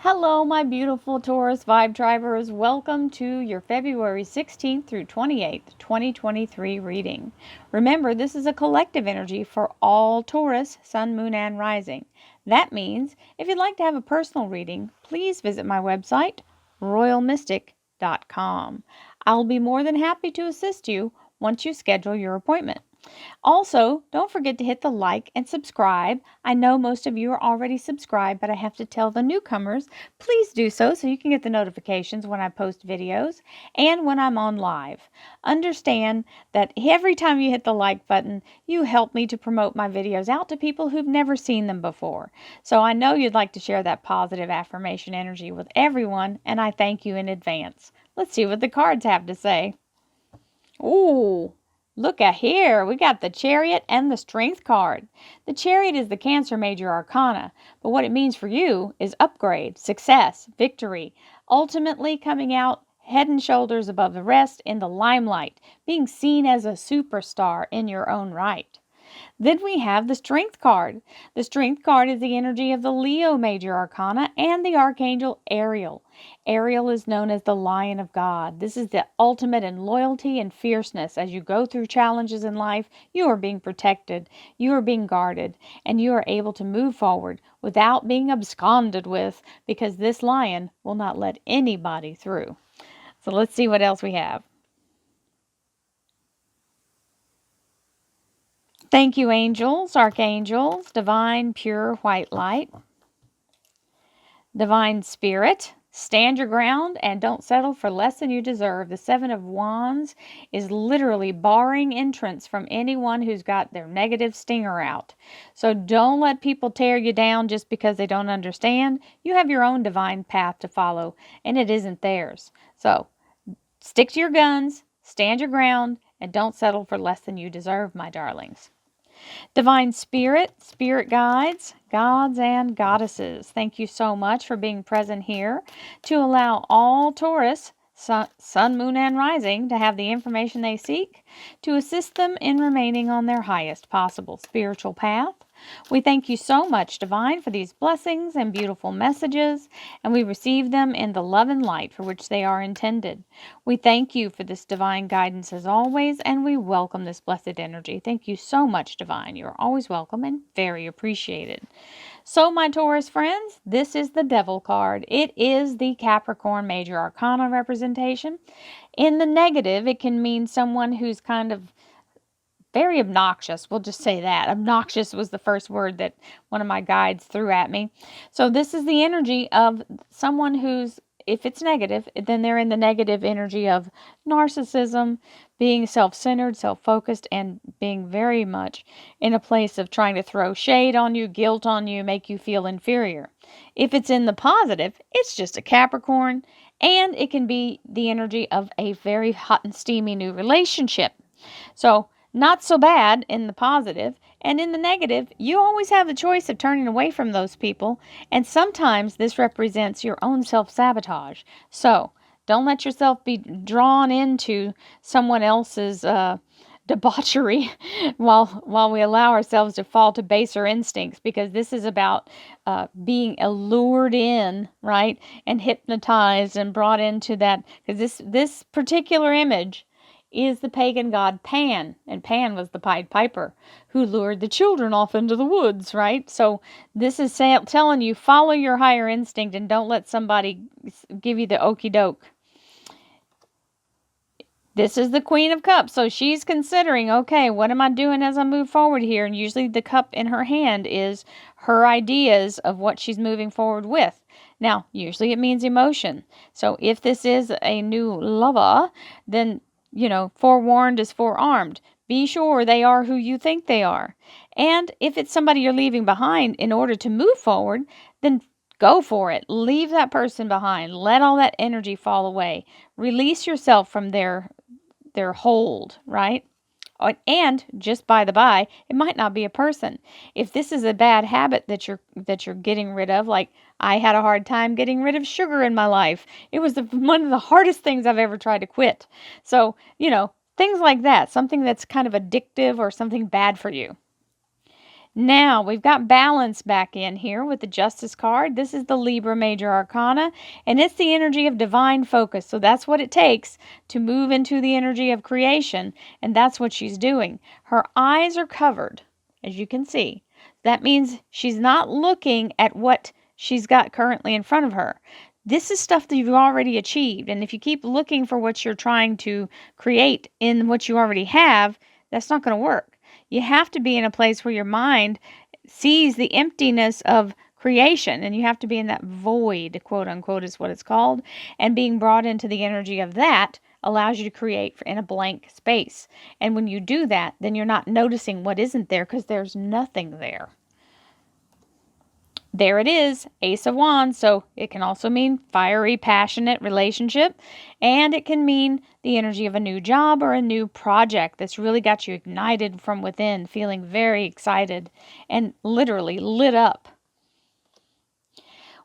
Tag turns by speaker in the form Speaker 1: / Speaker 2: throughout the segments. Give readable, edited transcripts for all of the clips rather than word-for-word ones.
Speaker 1: Hello, my beautiful Taurus Vibe Drivers. Welcome to your February 16th through 28th, 2023 reading. Remember, this is a collective energy for all Taurus, Sun, Moon, and Rising. That means if you'd like to have a personal reading, please visit my website, royalmystic.com. I'll be more than happy to assist you once you schedule your appointment. Also, don't forget to hit the like and subscribe. I know most of you are already subscribed, but I have to tell the newcomers, please do so you can get the notifications when I post videos and when I'm on live. Understand that every time you hit the like button, you help me to promote my videos out to people who've never seen them before. So I know you'd like to share that positive affirmation energy with everyone, and I thank you in advance. Let's see what the cards have to say. Ooh. Look at here, we got the Chariot and the Strength card. The Chariot is the Cancer Major Arcana, but what it means for you is upgrade, success, victory, ultimately coming out head and shoulders above the rest in the limelight, being seen as a superstar in your own right. Then we have the Strength card. The Strength card is the energy of the Leo Major Arcana and the Archangel Ariel. Ariel is known as the Lion of God. This is the ultimate in loyalty and fierceness. As you go through challenges in life, you are being protected, you are being guarded, and you are able to move forward without being absconded with, because this lion will not let anybody through. So let's see what else we have. Thank you, angels, archangels, divine, pure, white light, divine spirit. Stand your ground and don't settle for less than you deserve. The Seven of Wands is literally barring entrance from anyone who's got their negative stinger out. So don't let people tear you down just because they don't understand. You have your own divine path to follow, and it isn't theirs. So stick to your guns, stand your ground, and don't settle for less than you deserve, my darlings. Divine Spirit, Spirit Guides, Gods and Goddesses, thank you so much for being present here to allow all Taurus, Sun, Moon, and Rising to have the information they seek to assist them in remaining on their highest possible spiritual path. We thank you so much, Divine, for these blessings and beautiful messages, and we receive them in the love and light for which they are intended. We thank you for this divine guidance as always, and we welcome this blessed energy. Thank you so much, Divine. You're always welcome and very appreciated. So, my Taurus friends, this is the Devil card. It is the Capricorn Major Arcana representation. In the negative, it can mean someone who's kind of very obnoxious. We'll just say that. Obnoxious was the first word that one of my guides threw at me. So this is the energy of someone who's, if it's negative, then they're in the negative energy of narcissism, being self-centered, self-focused, and being very much in a place of trying to throw shade on you, guilt on you, make you feel inferior. If it's in the positive, it's just a Capricorn, and it can be the energy of a very hot and steamy new relationship. So not so bad in the positive, and in the negative, you always have the choice of turning away from those people, and sometimes this represents your own self-sabotage. So don't let yourself be drawn into someone else's debauchery while we allow ourselves to fall to baser instincts, because this is about being allured in, right, and hypnotized and brought into that, because this particular image is the pagan god Pan, and Pan was the Pied Piper who lured the children off into the woods, right? So this is telling you, follow your higher instinct and don't let somebody give you the okey doke. This is the Queen of Cups, so she's considering, okay, what am I doing as I move forward here? And usually the cup in her hand is her ideas of what she's moving forward with. Now, usually it means emotion. So if this is a new lover, then forewarned is forearmed. Be sure they are who you think they are. And if it's somebody you're leaving behind in order to move forward, then go for it. Leave that person behind. Let all that energy fall away. Release yourself from their hold, right? And just by the by, it might not be a person. If this is a bad habit that you're getting rid of, like I had a hard time getting rid of sugar in my life. It was one of the hardest things I've ever tried to quit. So, things like that, something that's kind of addictive or something bad for you. Now, we've got balance back in here with the Justice card. This is the Libra Major Arcana, and it's the energy of divine focus. So that's what it takes to move into the energy of creation, and that's what she's doing. Her eyes are covered, as you can see. That means she's not looking at what she's got currently in front of her. This is stuff that you've already achieved, and if you keep looking for what you're trying to create in what you already have, that's not going to work. You have to be in a place where your mind sees the emptiness of creation, and you have to be in that void, quote unquote, is what it's called. And being brought into the energy of that allows you to create in a blank space. And when you do that, then you're not noticing what isn't there because there's nothing there. There it is, Ace of Wands. So it can also mean fiery, passionate relationship, and it can mean the energy of a new job or a new project that's really got you ignited from within, feeling very excited and literally lit up.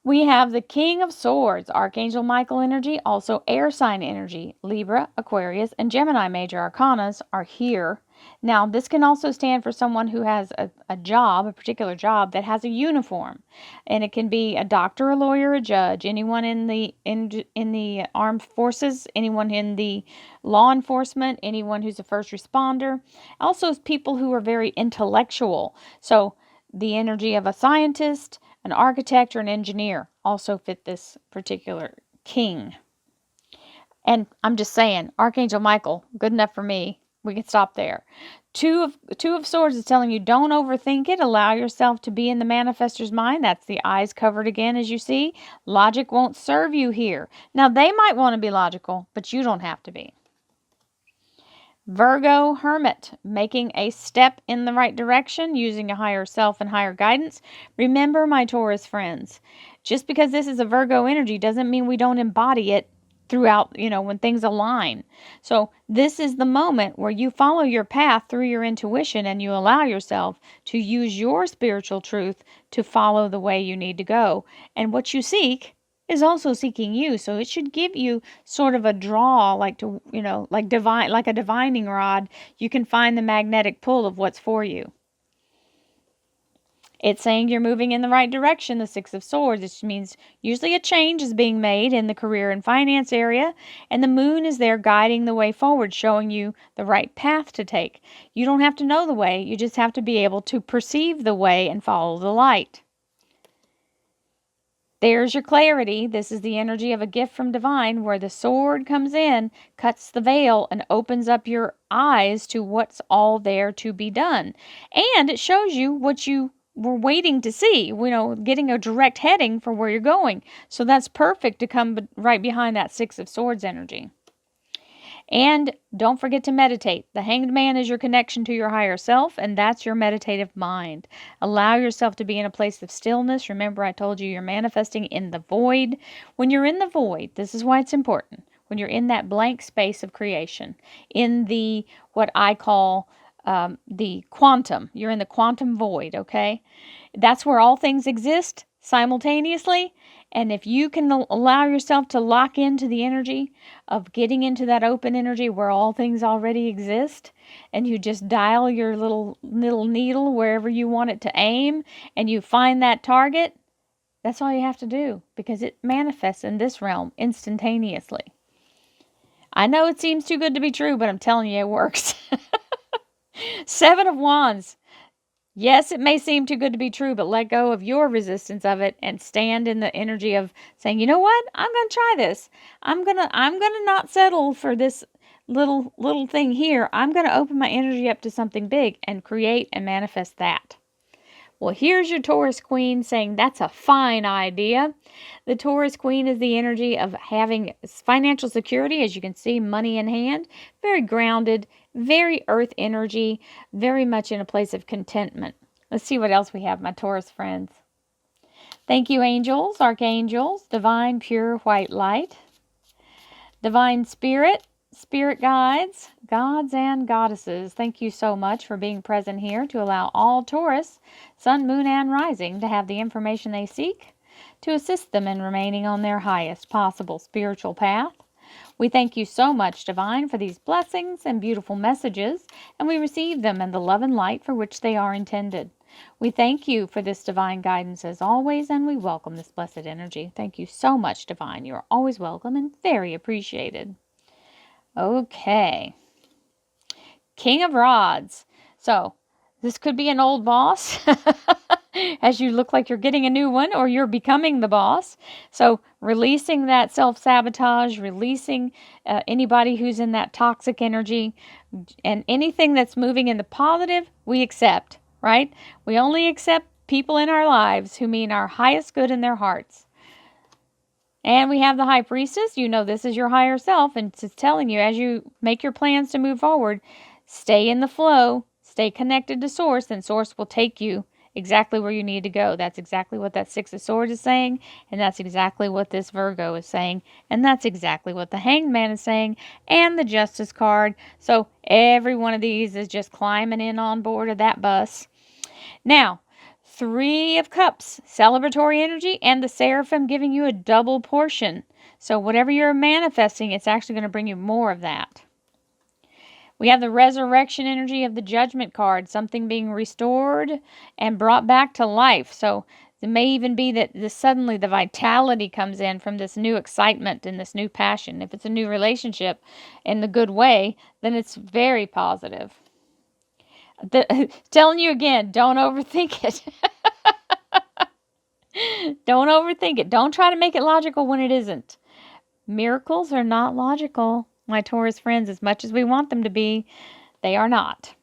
Speaker 1: We have the King of Swords, Archangel Michael energy, also air sign energy. Libra, Aquarius, and Gemini major arcanas are here. Now, this can also stand for someone who has a job, a particular job that has a uniform. And it can be a doctor, a lawyer, a judge, anyone in the armed forces, anyone in the law enforcement, anyone who's a first responder. Also, people who are very intellectual. So, the energy of a scientist, an architect, or an engineer also fit this particular king. And I'm just saying, Archangel Michael, good enough for me. We can stop there. Two of Swords is telling you don't overthink it. Allow yourself to be in the manifestor's mind. That's the eyes covered again, as you see. Logic won't serve you here. Now, they might want to be logical, but you don't have to be. Virgo Hermit, making a step in the right direction, using a higher self and higher guidance. Remember, my Taurus friends, just because this is a Virgo energy doesn't mean we don't embody it throughout, when things align. So this is the moment where you follow your path through your intuition and you allow yourself to use your spiritual truth to follow the way you need to go. And what you seek is also seeking you. So it should give you sort of a draw, like a divining rod. You can find the magnetic pull of what's for you. It's saying you're moving in the right direction, the Six of Swords, which means usually a change is being made in the career and finance area, and the moon is there guiding the way forward, showing you the right path to take. You don't have to know the way, you just have to be able to perceive the way and follow the light. There's your clarity. This is the energy of a gift from divine, where the sword comes in, cuts the veil, and opens up your eyes to what's all there to be done. And it shows you what you were waiting to see, getting a direct heading for where you're going. So that's perfect to come right behind that Six of Swords energy. And don't forget to meditate. The Hanged Man is your connection to your higher self, and that's your meditative mind. Allow yourself to be in a place of stillness. Remember, I told you you're manifesting in the void. When you're in the void, this is why it's important. When you're in that blank space of creation, in the, what I call the quantum, you're in the quantum void, okay? That's where all things exist simultaneously. And if you can allow yourself to lock into the energy of getting into that open energy where all things already exist, and you just dial your little needle wherever you want it to aim, and you find that target, that's all you have to do, because it manifests in this realm instantaneously. I know it seems too good to be true, but I'm telling you, it works. Seven of Wands. Yes, it may seem too good to be true, but let go of your resistance of it and stand in the energy of saying, you know what? I'm going to try this. I'm going to not settle for this little thing here. I'm going to open my energy up to something big and create and manifest that. Well, here's your Taurus Queen saying that's a fine idea. The Taurus Queen is the energy of having financial security, as you can see, money in hand, very grounded, very earth energy, very much in a place of contentment. Let's see what else we have, my Taurus friends. Thank you, angels, archangels, divine, pure, white light, divine spirit, spirit guides, gods and goddesses. Thank you so much for being present here to allow all Taurus, sun, moon, and rising to have the information they seek to assist them in remaining on their highest possible spiritual path. We thank you so much, Divine, for these blessings and beautiful messages, and we receive them in the love and light for which they are intended. We thank you for this divine guidance as always, and we welcome this blessed energy. Thank you so much, Divine. You're always welcome and very appreciated. Okay. King of Rods. So, this could be an old boss, as you look like you're getting a new one, or you're becoming the boss. So, releasing that self-sabotage, releasing anybody who's in that toxic energy, and anything that's moving in the positive, we accept, right? We only accept people in our lives who mean our highest good in their hearts. And we have the High Priestess. You know this is your higher self, and it's telling you as you make your plans to move forward, stay in the flow, stay connected to Source, and Source will take you exactly where you need to go. That's exactly what that Six of Swords is saying, and that's exactly what this Virgo is saying, and that's exactly what the Hanged Man is saying, and the Justice card. So every one of these is just climbing in on board of that bus. Now, Three of Cups, celebratory energy, and the Seraphim giving you a double portion. So whatever you're manifesting, it's actually going to bring you more of that. We have the resurrection energy of the Judgment card, something being restored and brought back to life. So it may even be that suddenly the vitality comes in from this new excitement and this new passion. If it's a new relationship in the good way, then it's very positive. Telling you again, don't overthink it. Don't overthink it. Don't try to make it logical when it isn't. Miracles are not logical, my Taurus friends. As much as we want them to be, they are not.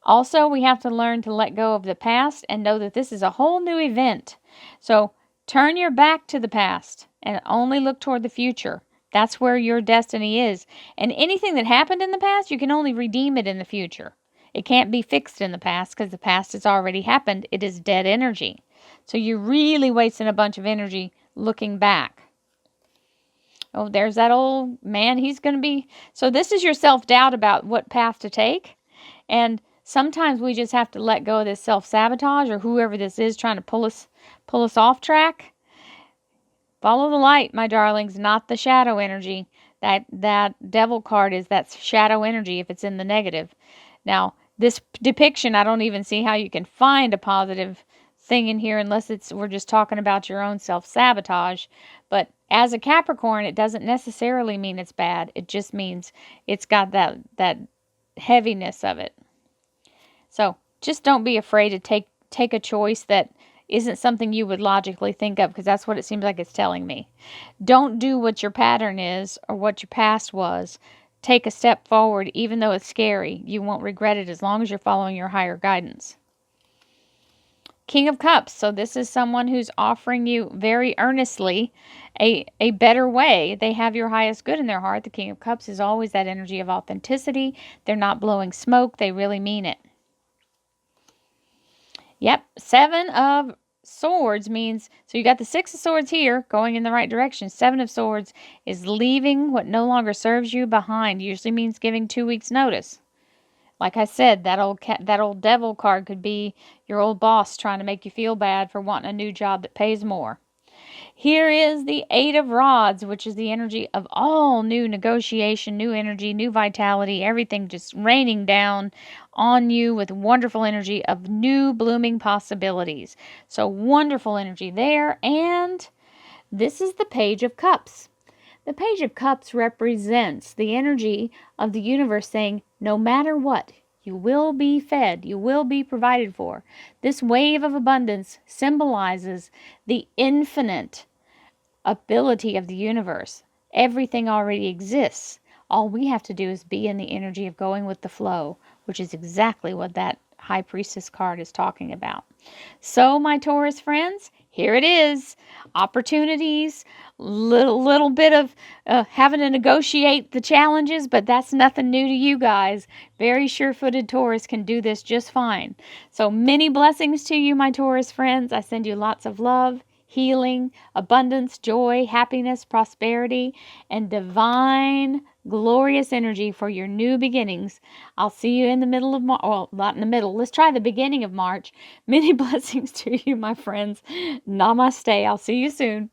Speaker 1: Also, we have to learn to let go of the past and know that this is a whole new event. So turn your back to the past and only look toward the future. That's where your destiny is. And anything that happened in the past, you can only redeem it in the future. It can't be fixed in the past because the past has already happened. It is dead energy. So you're really wasting a bunch of energy looking back. Oh, there's that old man. He's going to be... So this is your self-doubt about what path to take. And sometimes we just have to let go of this self-sabotage or whoever this is trying to pull us off track. Follow the light, my darlings, not the shadow energy. That devil card is that shadow energy if it's in the negative. Now, this depiction, I don't even see how you can find a positive thing in here unless we're just talking about your own self-sabotage. But as a Capricorn, it doesn't necessarily mean it's bad. It just means it's got that heaviness of it. So just don't be afraid to take a choice that isn't something you would logically think of, because that's what it seems like it's telling me. Don't do what your pattern is or what your past was. Take a step forward, even though it's scary. You won't regret it as long as you're following your higher guidance. King of Cups. So this is someone who's offering you very earnestly a better way. They have your highest good in their heart. The King of Cups is always that energy of authenticity. They're not blowing smoke. They really mean it. Yep. Seven of Swords means, so you got the Six of Swords here going in the right direction. Seven of Swords is leaving what no longer serves you behind. Usually means giving 2 weeks notice. Like I said, that old devil card could be your old boss trying to make you feel bad for wanting a new job that pays more. Here is the Eight of Rods, which is the energy of all new negotiation, new energy, new vitality, everything just raining down on you with wonderful energy of new blooming possibilities. So wonderful energy there. And this is the Page of Cups. The Page of Cups represents the energy of the universe saying, no matter what, you will be fed, you will be provided for. This wave of abundance symbolizes the infinite ability of the universe. Everything already exists. All we have to do is be in the energy of going with the flow, which is exactly what that High Priestess card is talking about. So, my Taurus friends, here it is. Opportunities, little bit of having to negotiate the challenges, but that's nothing new to you guys. Very sure-footed Taurus can do this just fine. So many blessings to you, my Taurus friends. I send you lots of love, healing, abundance, joy, happiness, prosperity, and divine, glorious energy for your new beginnings. I'll see you in the middle of March. Well, not in the middle. Let's try the beginning of March. Many blessings to you, my friends. Namaste. I'll see you soon.